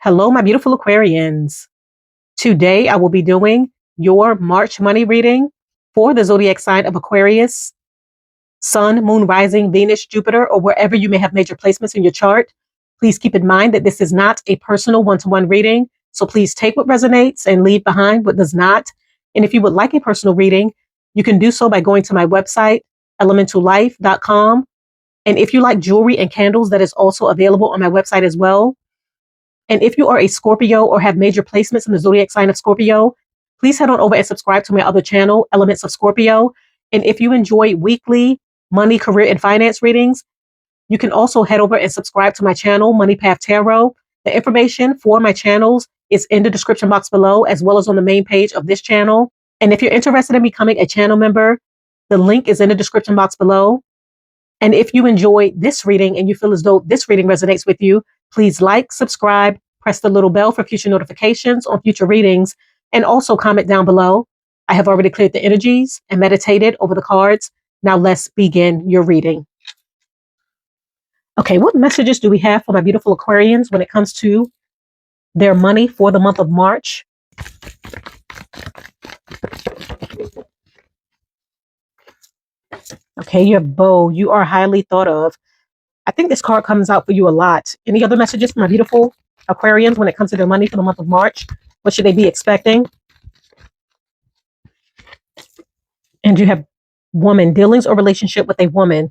Hello, my beautiful Aquarians. Today, I will be doing your March money reading for the zodiac sign of Aquarius, Sun, Moon, Rising, Venus, Jupiter, or wherever you may have major placements in your chart. Please keep in mind that this is not a personal one-to-one reading, so please take what resonates and leave behind what does not. And if you would like a personal reading, you can do so by going to my website, ElementalLyfe.com. And if you like jewelry and candles, that is also available on my website as well. And if you are a Scorpio or have major placements in the zodiac sign of Scorpio, please head on over and subscribe to my other channel, Elements of Scorpio. And if you enjoy weekly money, career, and finance readings, you can also head over and subscribe to my channel, Money Path Tarot. The information for my channels is in the description box below, as well as on the main page of this channel. And if you're interested in becoming a channel member, the link is in the description box below. And if you enjoy this reading and you feel as though this reading resonates with you, please like, subscribe, press the little bell for future notifications on future readings, and also comment down below. I have already cleared the energies and meditated over the cards. Now let's begin your reading. Okay, what messages do we have for my beautiful Aquarians when it comes to their money for the month of March? Okay, you have Bow. You are highly thought of. I think this card comes out for you a lot. Any other messages for my beautiful Aquarians when it comes to their money for the month of March? What should they be expecting? And you have Woman, dealings or relationship with a woman.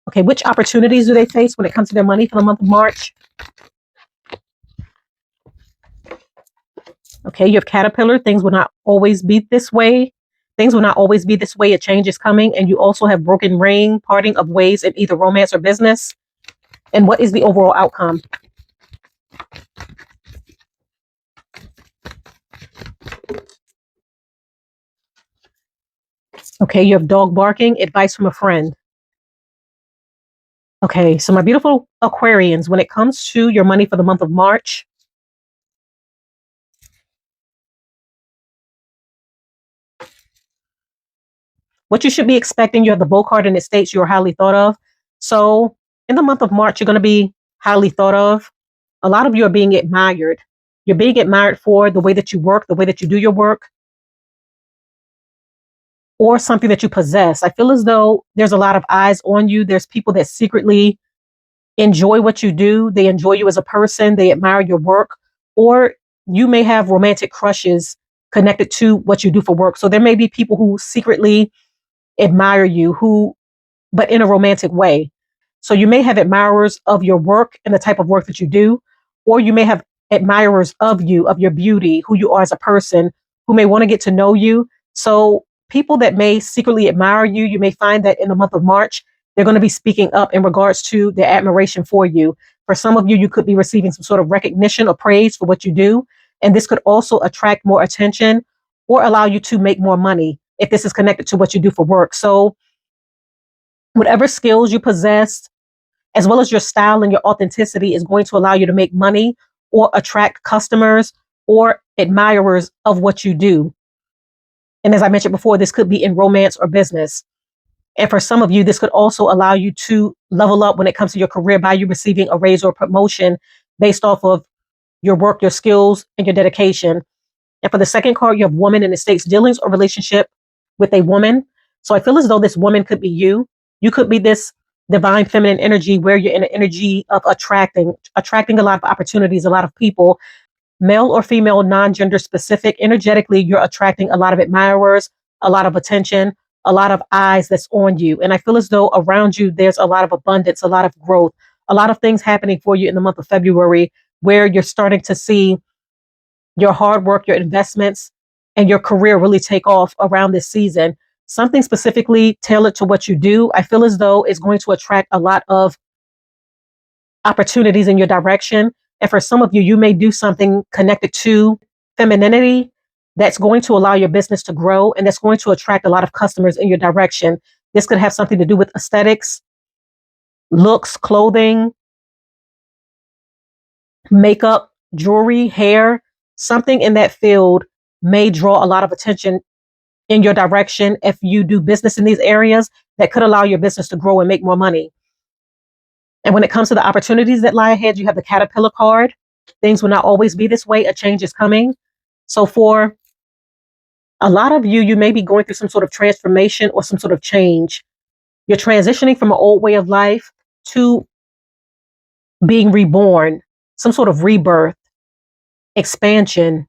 Okay, which opportunities do they face when it comes to their money for the month of March? Okay, you have Caterpillar. Things will not always be this way. Things will not always be this way. A change is coming. And you also have Broken Ring, parting of ways in either romance or business. And what is the overall outcome? Okay, you have Dog barking, advice from a friend. Okay, so my beautiful Aquarians, when it comes to your money for the month of March, what you should be expecting, you have the Bow card and it states you are highly thought of. So in the month of March, you're going to be highly thought of. A lot of you are being admired. You're being admired for the way that you work, the way that you do your work, or something that you possess. I feel as though there's a lot of eyes on you. There's people that secretly enjoy what you do. They enjoy you as a person. They admire your work, or you may have romantic crushes connected to what you do for work. So there may be people who secretly admire you, but in a romantic way. So you may have admirers of your work and the type of work that you do, or you may have admirers of you, of your beauty, who you are as a person, who may want to get to know you. So people that may secretly admire you, you may find that in the month of March, they're going to be speaking up in regards to their admiration for you. For some of you, you could be receiving some sort of recognition or praise for what you do. And this could also attract more attention or allow you to make more money if this is connected to what you do for work. So whatever skills you possess, as well as your style and your authenticity, is going to allow you to make money or attract customers or admirers of what you do. And as I mentioned before, this could be in romance or business. And for some of you, this could also allow you to level up when it comes to your career by you receiving a raise or promotion based off of your work, your skills, and your dedication. And for the second card, you have Woman, and it states dealings or relationship with a woman. So I feel as though this woman could be you. You could be this divine feminine energy where you're in an energy of attracting a lot of opportunities, a lot of people, male or female, non-gender specific. Energetically, you're attracting a lot of admirers, a lot of attention, a lot of eyes that's on you. And I feel as though around you, there's a lot of abundance, a lot of growth, a lot of things happening for you in the month of February, where you're starting to see your hard work, your investments, and your career really take off around this season. Something specifically tailored to what you do, I feel as though it's going to attract a lot of opportunities in your direction. And for some of you, you may do something connected to femininity that's going to allow your business to grow, and that's going to attract a lot of customers in your direction. This could have something to do with aesthetics, looks, clothing, makeup, jewelry, hair. Something in that field may draw a lot of attention in your direction if you do business in these areas that could allow your business to grow and make more money. And when it comes to the opportunities that lie ahead, you have the Caterpillar card. Things will not always be this way. A change is coming. So for a lot of you, you may be going through some sort of transformation or some sort of change. You're transitioning from an old way of life to being reborn, some sort of rebirth, expansion,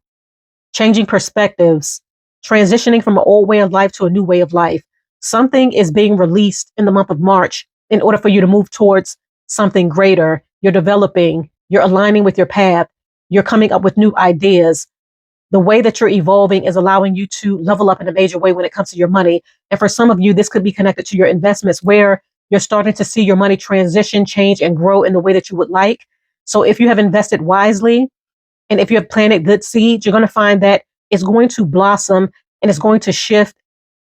changing perspectives, transitioning from an old way of life to a new way of life. Something is being released in the month of March in order for you to move towards something greater. You're developing, you're aligning with your path, you're coming up with new ideas. The way that you're evolving is allowing you to level up in a major way when it comes to your money. And for some of you, this could be connected to your investments where you're starting to see your money transition, change, and grow in the way that you would like. So if you have invested wisely and if you have planted good seeds, you're going to find that it's going to blossom and it's going to shift,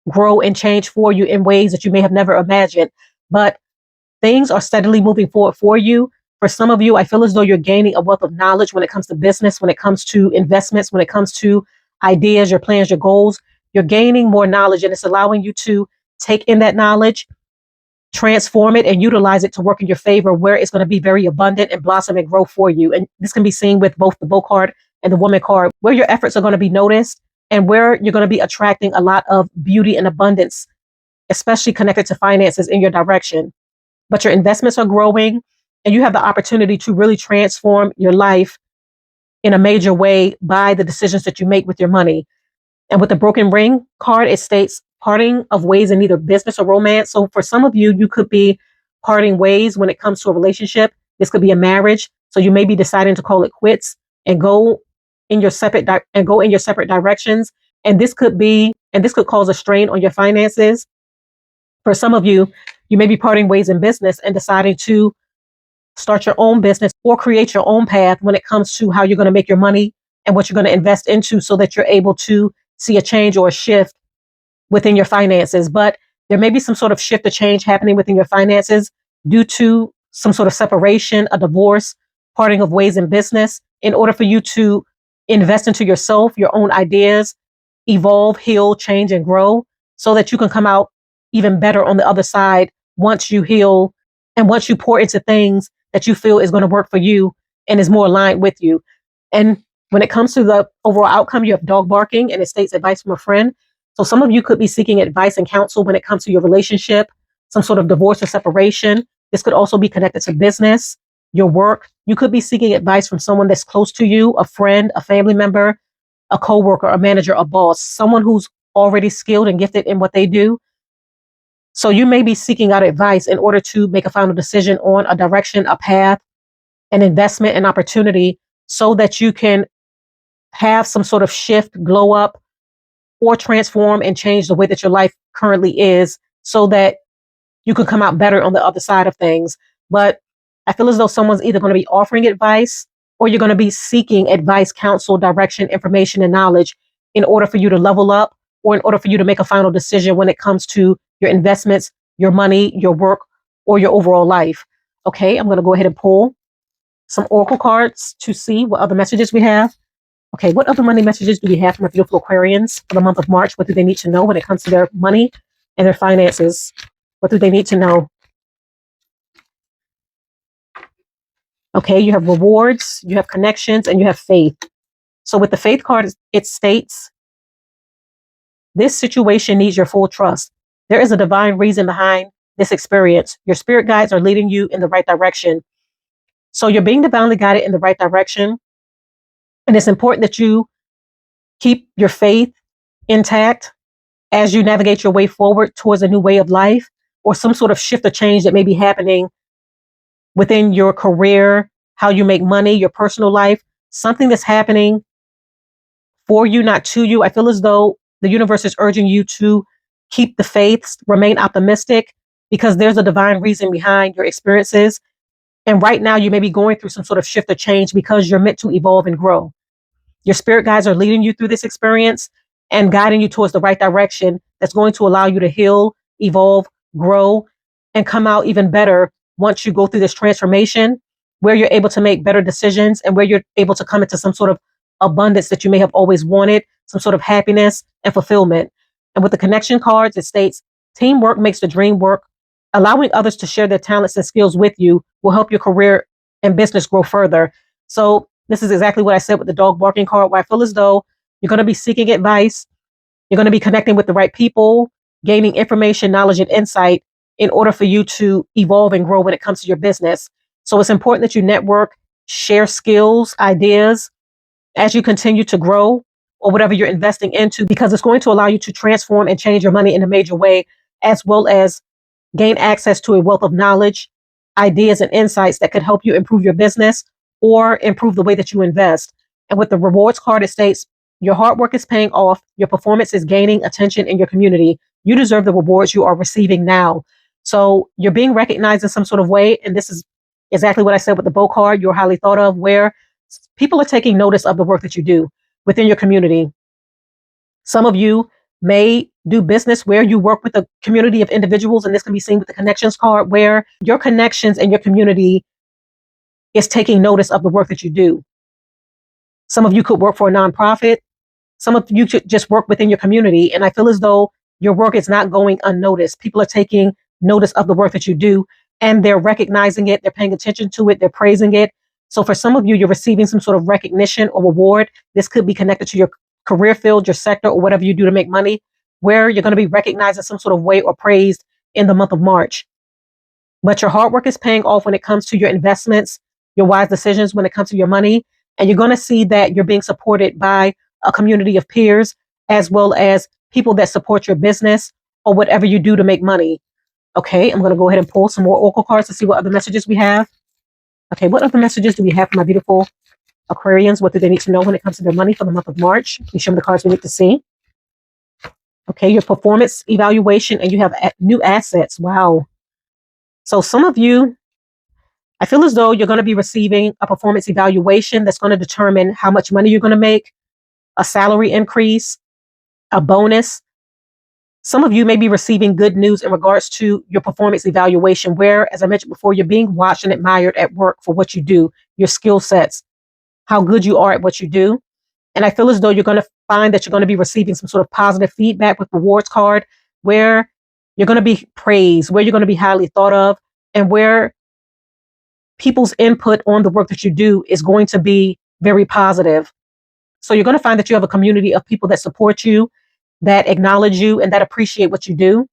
grow, and change for you in ways that you may have never imagined. But things are steadily moving forward for you. For some of you, I feel as though you're gaining a wealth of knowledge when it comes to business, when it comes to investments, when it comes to ideas, your plans, your goals. You're gaining more knowledge and it's allowing you to take in that knowledge, transform it, and utilize it to work in your favor where it's going to be very abundant and blossom and grow for you. And this can be seen with both the Bull card and the Woman card, where your efforts are going to be noticed and where you're going to be attracting a lot of beauty and abundance, especially connected to finances in your direction. But your investments are growing and you have the opportunity to really transform your life in a major way by the decisions that you make with your money. And with the Broken Ring card, it states parting of ways in either business or romance. So for some of you, you could be parting ways when it comes to a relationship. This could be a marriage. So you may be deciding to call it quits and go in your separate directions. And this could cause a strain on your finances. For some of you, you may be parting ways in business and deciding to start your own business or create your own path when it comes to how you're going to make your money and what you're going to invest into so that you're able to see a change or a shift within your finances. But there may be some sort of shift or change happening within your finances due to some sort of separation, a divorce, parting of ways in business, in order for you to invest into yourself, your own ideas, evolve, heal, change, and grow so that you can come out even better on the other side once you heal and once you pour into things that you feel is going to work for you and is more aligned with you. And when it comes to the overall outcome, you have dog barking and it states advice from a friend. So some of you could be seeking advice and counsel when it comes to your relationship, some sort of divorce or separation. This could also be connected to business, your work. You could be seeking advice from someone that's close to you, a friend, a family member, a coworker, a manager, a boss, someone who's already skilled and gifted in what they do. So you may be seeking out advice in order to make a final decision on a direction, a path, an investment, an opportunity so that you can have some sort of shift, glow up, or transform and change the way that your life currently is so that you can come out better on the other side of things. But I feel as though someone's either going to be offering advice or you're going to be seeking advice, counsel, direction, information, and knowledge in order for you to level up or in order for you to make a final decision when it comes to your investments, your money, your work, or your overall life. Okay, I'm going to go ahead and pull some oracle cards to see what other messages we have. Okay, what other money messages do we have from our beautiful Aquarians for the month of March? What do they need to know when it comes to their money and their finances? What do they need to know? Okay, you have rewards, you have connections, and you have faith. So with the faith card, it states, this situation needs your full trust. There is a divine reason behind this experience. Your spirit guides are leading you in the right direction. So you're being divinely guided in the right direction. And it's important that you keep your faith intact as you navigate your way forward towards a new way of life or some sort of shift or change that may be happening within your career, how you make money, your personal life, something that's happening for you, not to you. I feel as though the universe is urging you to keep the faith, remain optimistic, because there's a divine reason behind your experiences. And right now you may be going through some sort of shift or change because you're meant to evolve and grow. Your spirit guides are leading you through this experience and guiding you towards the right direction that's going to allow you to heal, evolve, grow, and come out even better once you go through this transformation where you're able to make better decisions and where you're able to come into some sort of abundance that you may have always wanted, some sort of happiness and fulfillment. And with the connection cards, it states, teamwork makes the dream work. Allowing others to share their talents and skills with you will help your career and business grow further. So This is exactly what I said with the dog barking card, where I feel as though you're going to be seeking advice. You're going to be connecting with the right people, gaining information, knowledge, and insight in order for you to evolve and grow when it comes to your business. So it's important that you network, share skills, ideas as you continue to grow or whatever you're investing into, because it's going to allow you to transform and change your money in a major way, as well as gain access to a wealth of knowledge, ideas, and insights that could help you improve your business or improve the way that you invest. And with the rewards card, it states your hard work is paying off. Your performance is gaining attention in your community. You deserve the rewards you are receiving now. So you're being recognized in some sort of way. And this is exactly what I said with the bow card. You're highly thought of, where people are taking notice of the work that you do within your community. Some of you may do business where you work with a community of individuals, and this can be seen with the connections card, where your connections and your community is taking notice of the work that you do. Some of you could work for a nonprofit. Some of you could just work within your community. And I feel as though your work is not going unnoticed. People are taking notice of the work that you do, and they're recognizing it. They're paying attention to it. They're praising it. So for some of you, you're receiving some sort of recognition or reward. This could be connected to your career field, your sector, or whatever you do to make money, where you're going to be recognized in some sort of way or praised in the month of March. But your hard work is paying off when it comes to your investments, your wise decisions when it comes to your money. And you're going to see that you're being supported by a community of peers, as well as people that support your business or whatever you do to make money. Okay, I'm going to go ahead and pull some more oracle cards to see what other messages we have. Okay, what other messages do we have for my beautiful Aquarians? What do they need to know when it comes to their money for the month of March? Please show me the cards we need to see. Okay, your performance evaluation, and you have new assets. Wow. So some of you, I feel as though you're going to be receiving a performance evaluation that's going to determine how much money you're going to make, a salary increase, a bonus. Some of you may be receiving good news in regards to your performance evaluation, where, as I mentioned before, you're being watched and admired at work for what you do, your skill sets, how good you are at what you do. And I feel as though you're going to find that you're going to be receiving some sort of positive feedback with rewards card, where you're going to be praised, where you're going to be highly thought of, and where people's input on the work that you do is going to be very positive. So you're going to find that you have a community of people that support you, that acknowledge you, and that appreciate what you do.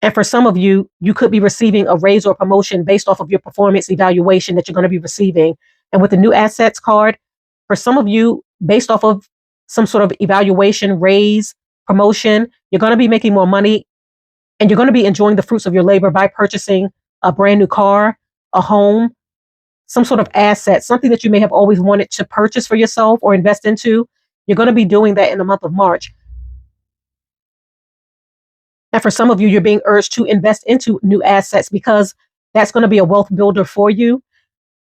And for some of you, you could be receiving a raise or promotion based off of your performance evaluation that you're going to be receiving. And with the new assets card, for some of you, based off of some sort of evaluation, raise, promotion, you're going to be making more money, and you're going to be enjoying the fruits of your labor by purchasing a brand new car, a home, some sort of asset, something that you may have always wanted to purchase for yourself or invest into. You're going to be doing that in the month of March. And for some of you, you're being urged to invest into new assets, because that's going to be a wealth builder for you.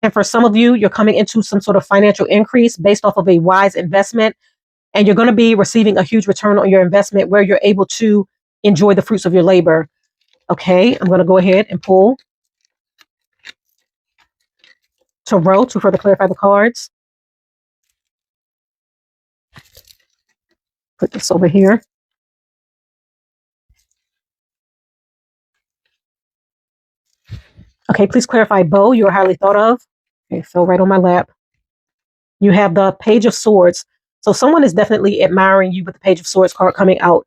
And for some of you, you're coming into some sort of financial increase based off of a wise investment. And you're going to be receiving a huge return on your investment, where you're able to enjoy the fruits of your labor. Okay, I'm going to go ahead and pull Tarot to further clarify the cards. Put this over here. Okay, please clarify, Bo. You are highly thought of. Okay, fell right on my lap. You have the Page of Swords. So someone is definitely admiring you with the Page of Swords card coming out.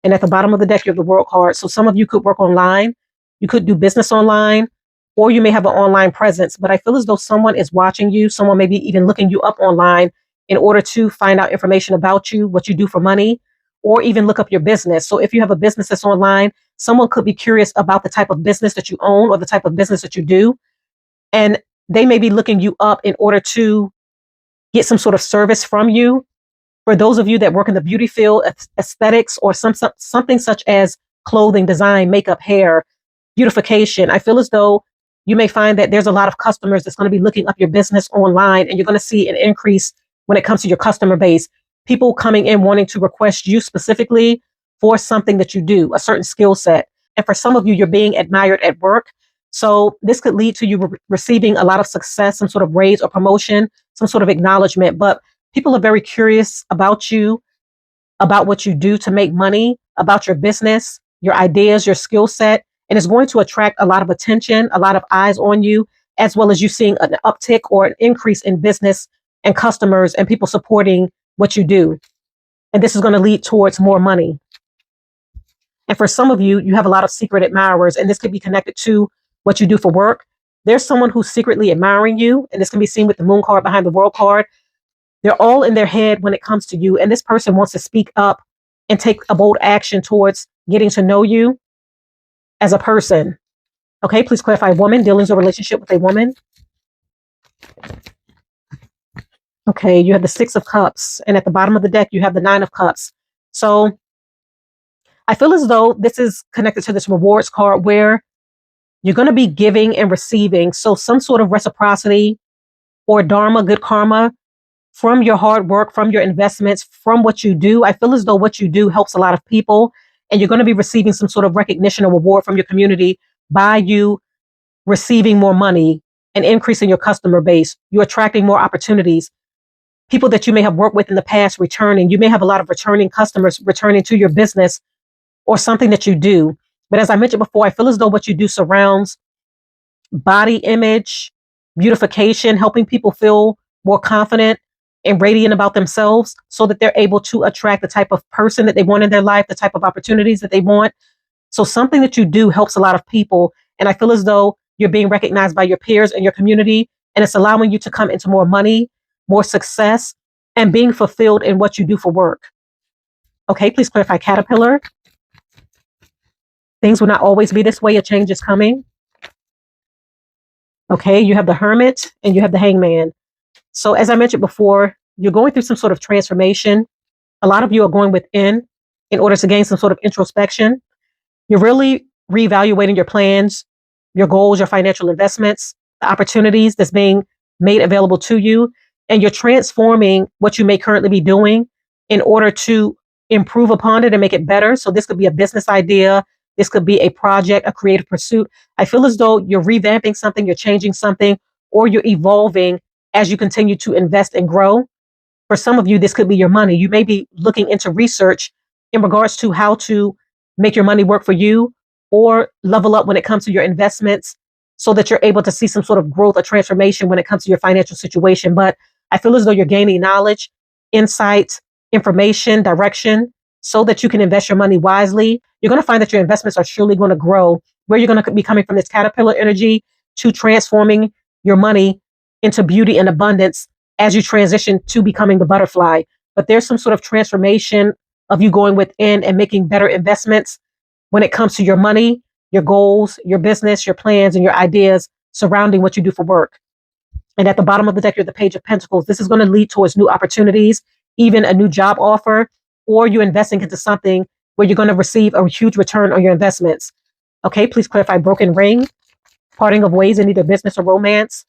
And at the bottom of the deck, you have the World card. So some of you could work online. You could do business online, or you may have an online presence. But I feel as though someone is watching you. Someone may be even looking you up online in order to find out information about you, what you do for money, or even look up your business. So if you have a business that's online, someone could be curious about the type of business that you own or the type of business that you do. And they may be looking you up in order to get some sort of service from you. For those of you that work in the beauty field, aesthetics, or something such as clothing, design, makeup, hair, beautification, I feel as though you may find that there's a lot of customers that's going to be looking up your business online, and you're going to see an increase when it comes to your customer base. People coming in wanting to request you specifically for something that you do, a certain skill set. And for some of you, you're being admired at work. So this could lead to you receiving a lot of success, some sort of raise or promotion, some sort of acknowledgement. But people are very curious about you, about what you do to make money, about your business, your ideas, your skill set. And it's going to attract a lot of attention, a lot of eyes on you, as well as you seeing an uptick or an increase in business and customers and people supporting what you do. And this is going to lead towards more money. And for some of you, you have a lot of secret admirers, and this could be connected to what you do for work. There's someone who's secretly admiring you, and this can be seen with the moon card behind the world card. They're all in their head when it comes to you, and this person wants to speak up and take a bold action towards getting to know you as a person. Okay, please clarify woman, dealings or relationship with a woman. Okay, you have the Six of Cups, and at the bottom of the deck, you have the Nine of Cups. So I feel as though this is connected to this rewards card where you're going to be giving and receiving. So some sort of reciprocity or dharma, good karma from your hard work, from your investments, from what you do. I feel as though what you do helps a lot of people, and you're going to be receiving some sort of recognition or reward from your community by you receiving more money and increasing your customer base. You're attracting more opportunities. People that you may have worked with in the past returning. You may have a lot of returning customers returning to your business or something that you do. But as I mentioned before, I feel as though what you do surrounds body image, beautification, helping people feel more confident and radiant about themselves so that they're able to attract the type of person that they want in their life, the type of opportunities that they want. So something that you do helps a lot of people. And I feel as though you're being recognized by your peers and your community, and it's allowing you to come into more money, more success, and being fulfilled in what you do for work. Okay, please clarify Caterpillar. Things will not always be this way. A change is coming. Okay, you have the Hermit and you have the Hangman. So as I mentioned before, you're going through some sort of transformation. A lot of you are going within in order to gain some sort of introspection. You're really reevaluating your plans, your goals, your financial investments, the opportunities that's being made available to you, and you're transforming what you may currently be doing in order to improve upon it and make it better. So this could be a business idea. This could be a project, a creative pursuit. I feel as though you're revamping something, you're changing something, or you're evolving as you continue to invest and grow. For some of you, this could be your money. You may be looking into research in regards to how to make your money work for you or level up when it comes to your investments so that you're able to see some sort of growth or transformation when it comes to your financial situation. But I feel as though you're gaining knowledge, insight, information, direction so that you can invest your money wisely. You're going to find that your investments are surely going to grow, where you're going to be coming from this caterpillar energy to transforming your money into beauty and abundance as you transition to becoming the butterfly. But there's some sort of transformation of you going within and making better investments when it comes to your money, your goals, your business, your plans, and your ideas surrounding what you do for work. And at the bottom of the deck, you're the Page of Pentacles. This is going to lead towards new opportunities, even a new job offer, or you investing into something where you're going to receive a huge return on your investments. Okay, please clarify broken ring, parting of ways in either business or romance.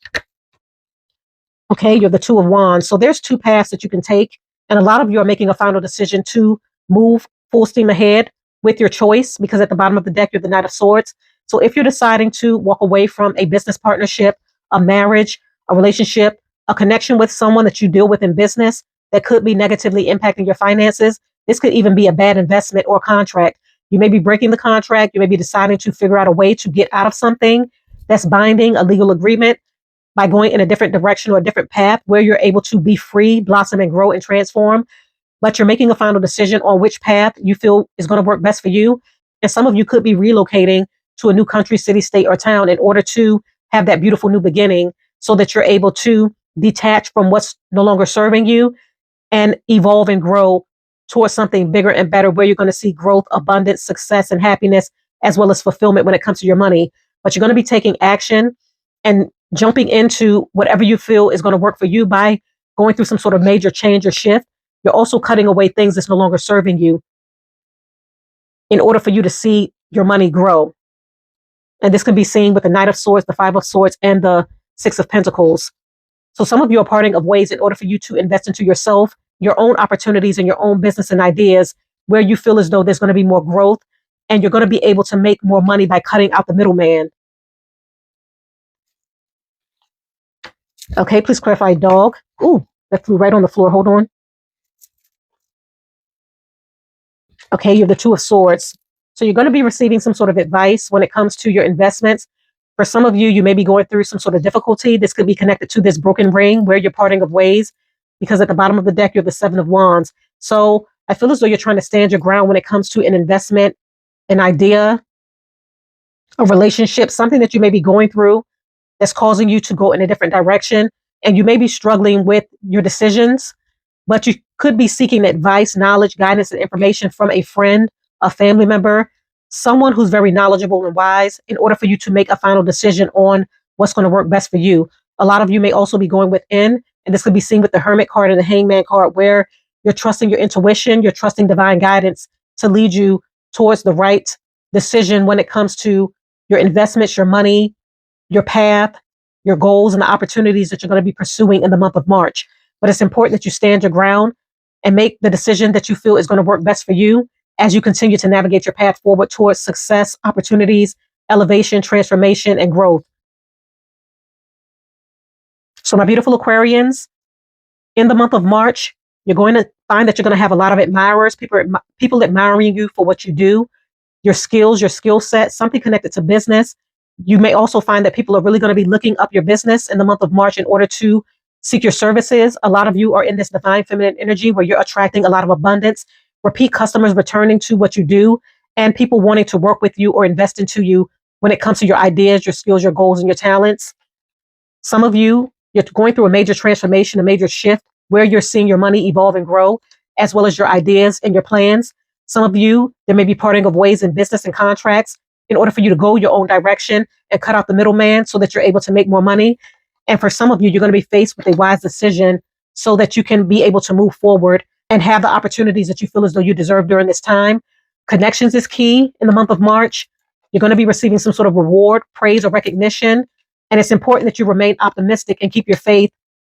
Okay, you're the Two of Wands. So there's two paths that you can take. And a lot of you are making a final decision to move full steam ahead with your choice, because at the bottom of the deck, you're the Knight of Swords. So if you're deciding to walk away from a business partnership, a marriage, a relationship, a connection with someone that you deal with in business that could be negatively impacting your finances, this could even be a bad investment or contract. You may be breaking the contract. You may be deciding to figure out a way to get out of something that's binding, a legal agreement, by going in a different direction or a different path where you're able to be free, blossom and grow and transform. But you're making a final decision on which path you feel is going to work best for you. And some of you could be relocating to a new country, city, state, or town in order to have that beautiful new beginning so that you're able to detach from what's no longer serving you and evolve and grow towards something bigger and better where you're going to see growth, abundance, success, and happiness, as well as fulfillment when it comes to your money. But you're going to be taking action and jumping into whatever you feel is going to work for you by going through some sort of major change or shift. You're also cutting away things that's no longer serving you in order for you to see your money grow. And this can be seen with the Knight of Swords, the Five of Swords, and the Six of Pentacles. So some of you are parting of ways in order for you to invest into yourself, your own opportunities, and your own business and ideas where you feel as though there's going to be more growth and you're going to be able to make more money by cutting out the middleman. Okay, please clarify dog. Ooh, that flew right on the floor. Hold on. Okay, you're the Two of Swords. So you're going to be receiving some sort of advice when it comes to your investments. For some of you, you may be going through some sort of difficulty. This could be connected to this broken ring where you're parting of ways, because at the bottom of the deck, you're the Seven of Wands. So I feel as though you're trying to stand your ground when it comes to an investment, an idea, a relationship, something that you may be going through that's causing you to go in a different direction. And you may be struggling with your decisions, but you could be seeking advice, knowledge, guidance, and information from a friend, a family member, someone who's very knowledgeable and wise in order for you to make a final decision on what's going to work best for you. A lot of you may also be going within, and this could be seen with the Hermit card and the Hangman card, where you're trusting your intuition, you're trusting divine guidance to lead you towards the right decision when it comes to your investments, your money, your path, your goals, and the opportunities that you're going to be pursuing in the month of March. But it's important that you stand your ground and make the decision that you feel is going to work best for you as you continue to navigate your path forward towards success, opportunities, elevation, transformation, and growth. So my beautiful Aquarians, in the month of March, you're going to find that you're going to have a lot of admirers, people admiring you for what you do, your skills, your skill set, something connected to business. You may also find that people are really going to be looking up your business in the month of March in order to seek your services. A lot of you are in this divine feminine energy where you're attracting a lot of abundance, repeat customers returning to what you do, and people wanting to work with you or invest into you when it comes to your ideas, your skills, your goals, and your talents. Some of you, you're going through a major transformation, a major shift where you're seeing your money evolve and grow, as well as your ideas and your plans. Some of you, there may be parting of ways in business and contracts in order for you to go your own direction and cut out the middleman so that you're able to make more money. And for some of you, you're going to be faced with a wise decision so that you can be able to move forward and have the opportunities that you feel as though you deserve during this time. Connections is key in the month of March. You're going to be receiving some sort of reward, praise, or recognition. And it's important that you remain optimistic and keep your faith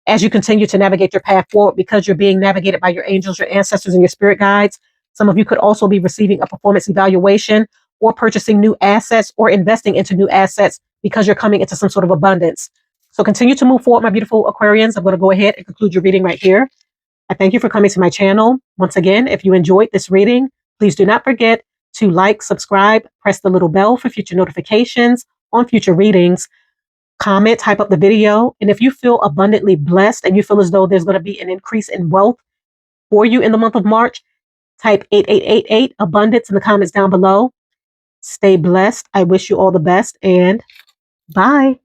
as you continue to navigate your path forward, because you're being navigated by your angels, your ancestors, and your spirit guides. Some of you could also be receiving a performance evaluation or purchasing new assets or investing into new assets because you're coming into some sort of abundance. So continue to move forward, my beautiful Aquarians. I'm going to go ahead and conclude your reading right here. I thank you for coming to my channel. Once again, if you enjoyed this reading, please do not forget to like, subscribe, press the little bell for future notifications on future readings. Comment, type up the video. And if you feel abundantly blessed and you feel as though there's going to be an increase in wealth for you in the month of March, type 8888 abundance in the comments down below. Stay blessed. I wish you all the best, and bye.